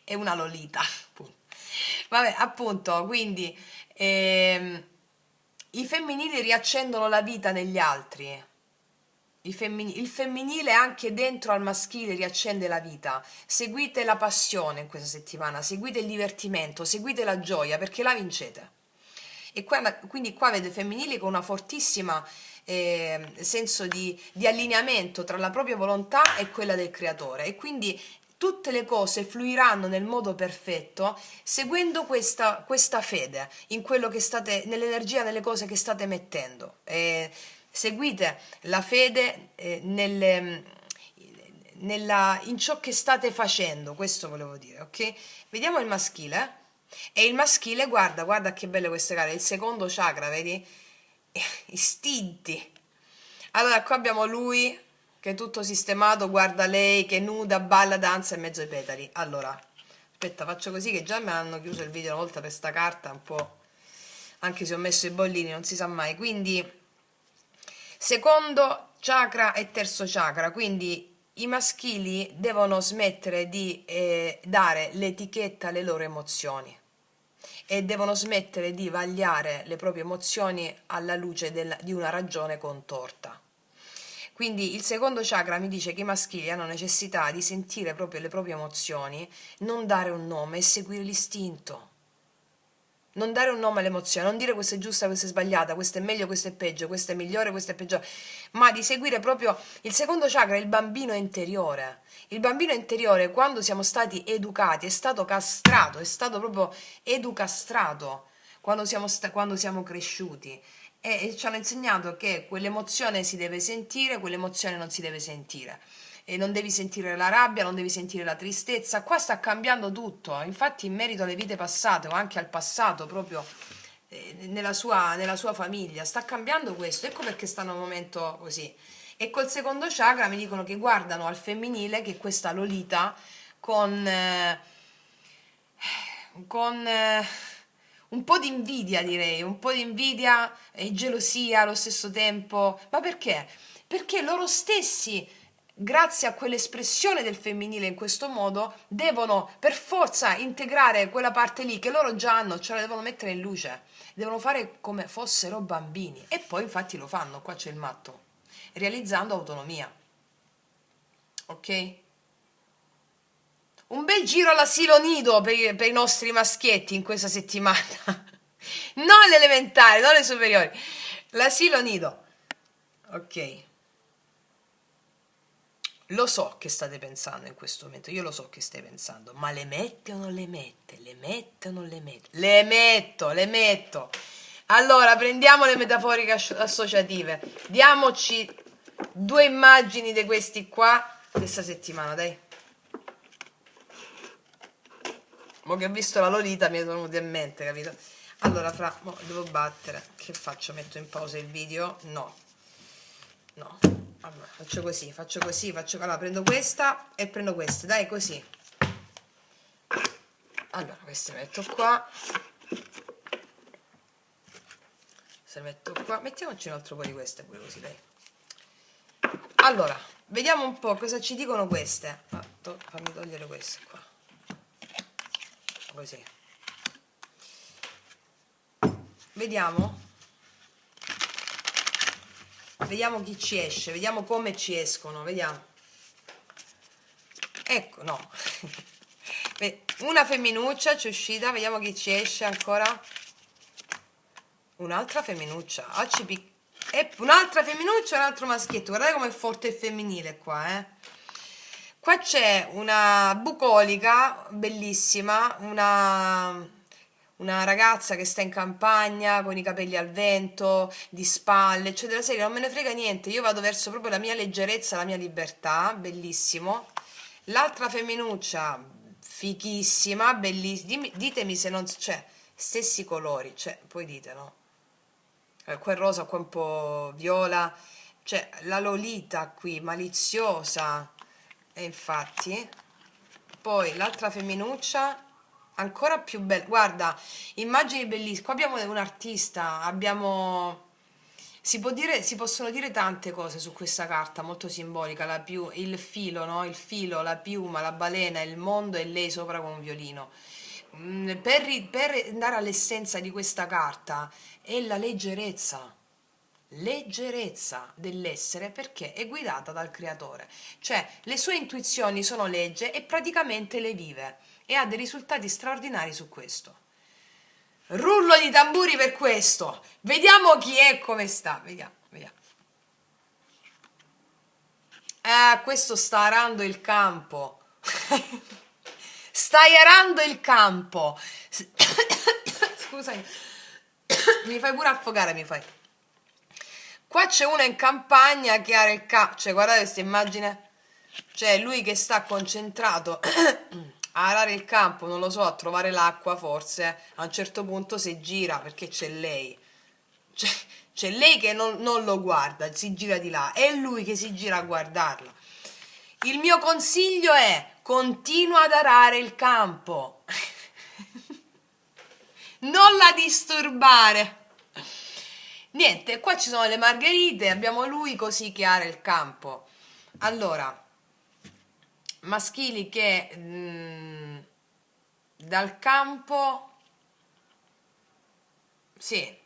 e una Lolita, appunto. Vabbè, appunto, quindi i femminili riaccendono la vita negli altri. Il femminile anche dentro al maschile riaccende la vita. Seguite la passione in questa settimana, seguite il divertimento, seguite la gioia perché la vincete. E qua, quindi qua vedo i femminili con una fortissima senso di allineamento tra la propria volontà e quella del creatore e quindi tutte le cose fluiranno nel modo perfetto seguendo questa fede in quello che state, nell'energia, nelle cose che state mettendo. Seguite la fede in ciò che state facendo, questo volevo dire, ok? Vediamo il maschile. E il maschile, guarda, guarda che belle queste carte, il secondo chakra, vedi? Istinti. Allora, qua abbiamo lui che è tutto sistemato, guarda lei che nuda, balla, danza in mezzo ai petali. Allora, aspetta, faccio così che già me l'hanno chiuso il video una volta per sta carta, un po', anche se ho messo i bollini, non si sa mai. Quindi, secondo chakra e terzo chakra, quindi i maschili devono smettere di dare l'etichetta alle loro emozioni e devono smettere di vagliare le proprie emozioni alla luce di una ragione contorta. Quindi il secondo chakra mi dice che i maschili hanno necessità di sentire proprio le proprie emozioni, non dare un nome e seguire l'istinto. Non dare un nome alle emozioni, non dire questa è giusta, questa è sbagliata, questo è meglio, questo è peggio, questo è migliore, questo è peggiore, ma di seguire proprio il secondo chakra, il bambino interiore. Il bambino interiore, quando siamo stati educati, è stato castrato, è stato proprio educastrato quando siamo cresciuti e ci hanno insegnato che quell'emozione si deve sentire, quell'emozione non si deve sentire. E non devi sentire la rabbia, non devi sentire la tristezza. Qua sta cambiando tutto. Infatti, in merito alle vite passate o anche al passato, proprio nella sua famiglia, sta cambiando questo. Ecco perché stanno in un momento così. E col secondo chakra mi dicono che guardano al femminile, che è questa Lolita, con un po' di invidia, direi, un po' di invidia e gelosia allo stesso tempo. Ma perché? Perché loro stessi, grazie a quell'espressione del femminile in questo modo, devono per forza integrare quella parte lì che loro già hanno, ce la devono mettere in luce, devono fare come fossero bambini. E poi infatti lo fanno, qua c'è il matto, realizzando autonomia. Ok? Un bel giro all'asilo nido per i nostri maschietti in questa settimana. Non le elementari, non le superiori. L'asilo nido. Ok. Lo so che state pensando in questo momento, io lo so che stai pensando, ma le mette o non le mette? Le mette o non le mette? Le metto, le metto. Allora, prendiamo le metaforiche associative. Diamoci due immagini di questi qua questa settimana, dai. Mo che ho visto la Lolita mi sono venuti in mente, capito? Allora, devo battere. Che faccio? Metto in pausa il video? No. No. Allora, faccio così, allora prendo questa e prendo queste, dai, così. Allora, queste metto qua. Se metto qua, mettiamoci un altro po' di queste pure così, dai. Allora, vediamo un po' cosa ci dicono queste. Fammi togliere queste qua. Così. Vediamo chi ci esce, vediamo come ci escono, vediamo. Ecco, no. Una femminuccia ci è uscita, vediamo chi ci esce ancora. Un'altra femminuccia. Un'altra femminuccia e un altro maschietto. Guardate com'è forte il femminile qua, eh. Qua c'è una bucolica bellissima, una ragazza che sta in campagna con i capelli al vento, di spalle, cioè della serie non me ne frega niente, io vado verso proprio la mia leggerezza, la mia libertà, bellissimo. L'altra femminuccia, fichissima, bellissima, ditemi se non c'è, stessi colori, cioè, poi dite no? Qua è rosa, qua è un po' viola, cioè la Lolita qui, maliziosa, e infatti, poi l'altra femminuccia ancora più bella, guarda, immagini bellissime, qua abbiamo un artista, abbiamo Si possono dire tante cose su questa carta, molto simbolica, il filo, no? Il filo, la piuma, la balena, il mondo e lei sopra con un violino. Per andare all'essenza di questa carta è la leggerezza dell'essere perché è guidata dal creatore, cioè le sue intuizioni sono legge e praticamente le vive e ha dei risultati straordinari su questo. Rullo di tamburi per questo. Vediamo chi è e come sta. Vediamo, vediamo. Questo sta arando il campo. Stai arando il campo. Scusami. Mi fai pure affogare, mi fai. Qua c'è uno in campagna che ara il campo. Cioè, guardate questa immagine. Cioè, lui che sta concentrato a arare il campo, non lo so, a trovare l'acqua forse, a un certo punto si gira perché c'è lei. C'è, c'è lei che non lo guarda, si gira di là, è lui che si gira a guardarla. Il mio consiglio è continua ad arare il campo. Non la disturbare. Niente, qua ci sono le margherite, abbiamo lui così che ara il campo. Allora, maschili che dal campo, sì,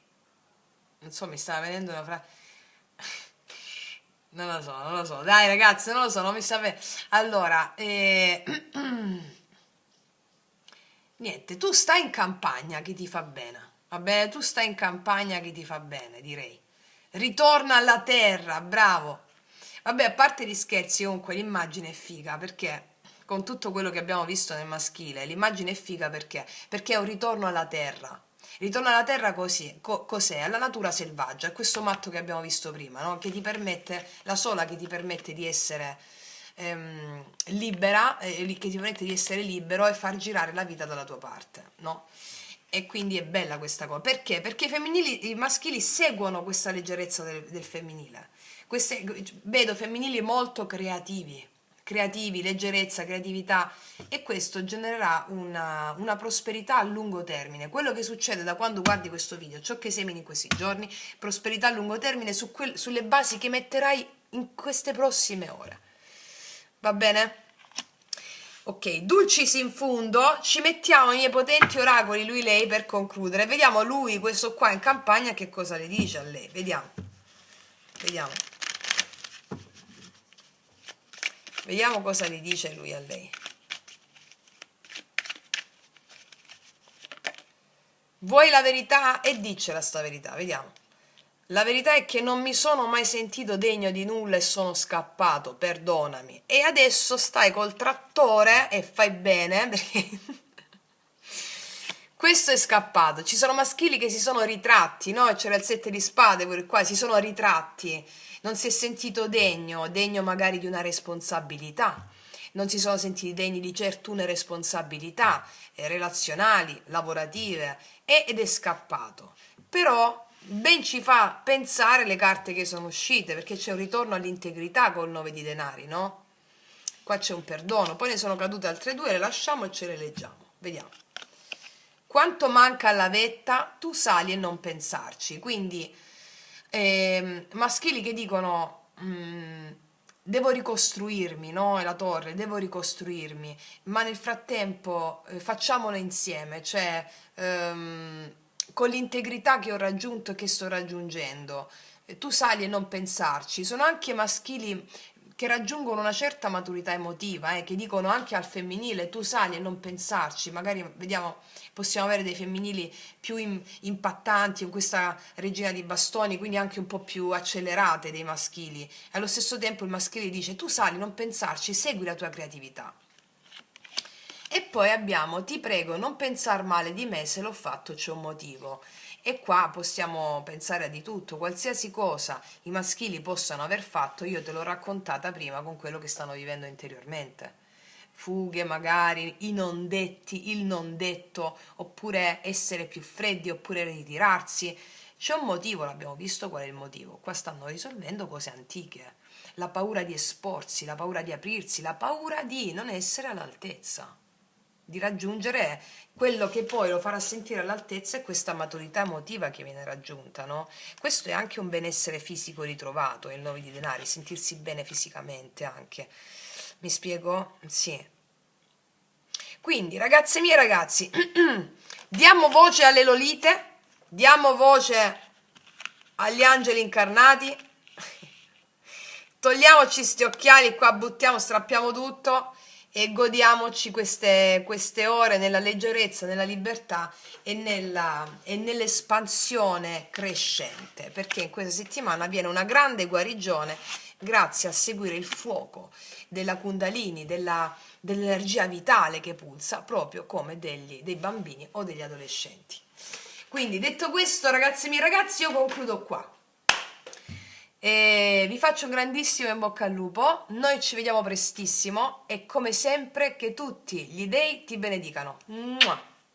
non so, mi stava venendo una frase. Non lo so, dai ragazzi, non lo so, non mi sta venendo. Allora, niente, tu stai in campagna che ti fa bene, va bene? Tu stai in campagna che ti fa bene, direi. Ritorna alla terra, bravo. Vabbè, a parte gli scherzi, comunque l'immagine è figa perché con tutto quello che abbiamo visto nel maschile, l'immagine è figa perché? Perché è un ritorno alla terra. Ritorno alla terra così, cos'è? Alla natura selvaggia, è questo matto che abbiamo visto prima, no? Che ti permette, la sola che ti permette di essere libera, che ti permette di essere libero e far girare la vita dalla tua parte, no? E quindi è bella questa cosa. Perché? Perché i maschili seguono questa leggerezza del femminile. Vedo femminili molto creativi, leggerezza, creatività e questo genererà una prosperità a lungo termine. Quello che succede da quando guardi questo video, ciò che semini in questi giorni, prosperità a lungo termine sulle basi che metterai in queste prossime ore. Va bene? Ok, dulcis in fundo, ci mettiamo i miei potenti oracoli, lui, lei, per concludere. Vediamo lui, questo qua in campagna, che cosa le dice a lei. Vediamo. Vediamo. Vediamo cosa gli dice lui a lei. Vuoi la verità? E diccela sta verità, vediamo. La verità è che non mi sono mai sentito degno di nulla e sono scappato, perdonami. E adesso stai col trattore e fai bene perché questo è scappato. Ci sono maschili che si sono ritratti, no? C'era il 7 di spade pure qua, si sono ritratti. Non si è sentito degno magari di una responsabilità. Non si sono sentiti degni di certune responsabilità relazionali, lavorative ed è scappato. Però ben ci fa pensare le carte che sono uscite, perché c'è un ritorno all'integrità col 9 di denari, no? Qua c'è un perdono, poi ne sono cadute altre due, le lasciamo e ce le leggiamo. Vediamo. Quanto manca alla vetta, tu sali e non pensarci. Quindi maschili che dicono devo ricostruirmi, no? È la torre, devo ricostruirmi, ma nel frattempo facciamolo insieme, cioè con l'integrità che ho raggiunto e che sto raggiungendo. Tu sali e non pensarci. Sono anche maschili che raggiungono una certa maturità emotiva, che dicono anche al femminile tu sali e non pensarci, magari vediamo, possiamo avere dei femminili più impattanti con questa regina di bastoni, quindi anche un po' più accelerate dei maschili, e allo stesso tempo il maschile dice tu sali, non pensarci, segui la tua creatività. E poi abbiamo ti prego non pensar male di me, se l'ho fatto c'è un motivo. E qua possiamo pensare a di tutto, qualsiasi cosa i maschili possano aver fatto, io te l'ho raccontata prima con quello che stanno vivendo interiormente. Fughe magari, i non detti, il non detto, oppure essere più freddi, oppure ritirarsi. C'è un motivo, l'abbiamo visto qual è il motivo. Qua stanno risolvendo cose antiche. La paura di esporsi, la paura di aprirsi, la paura di non essere all'altezza. di raggiungere quello che poi lo farà sentire all'altezza, è questa maturità emotiva che viene raggiunta, no? Questo è anche un benessere fisico ritrovato, il 9 di denari, sentirsi bene fisicamente anche. Mi spiego? Sì. Quindi, ragazze mie e ragazzi, diamo voce alle Lolite, diamo voce agli angeli incarnati, togliamoci sti occhiali qua, buttiamo, strappiamo tutto e godiamoci queste ore nella leggerezza, nella libertà e nell'espansione crescente, perché in questa settimana viene una grande guarigione grazie a seguire il fuoco della Kundalini, dell'energia vitale che pulsa, proprio come dei bambini o degli adolescenti. Quindi, detto questo, ragazzi miei ragazzi, io concludo qua. E vi faccio un grandissimo in bocca al lupo, noi ci vediamo prestissimo e come sempre che tutti gli dei ti benedicano. Mua!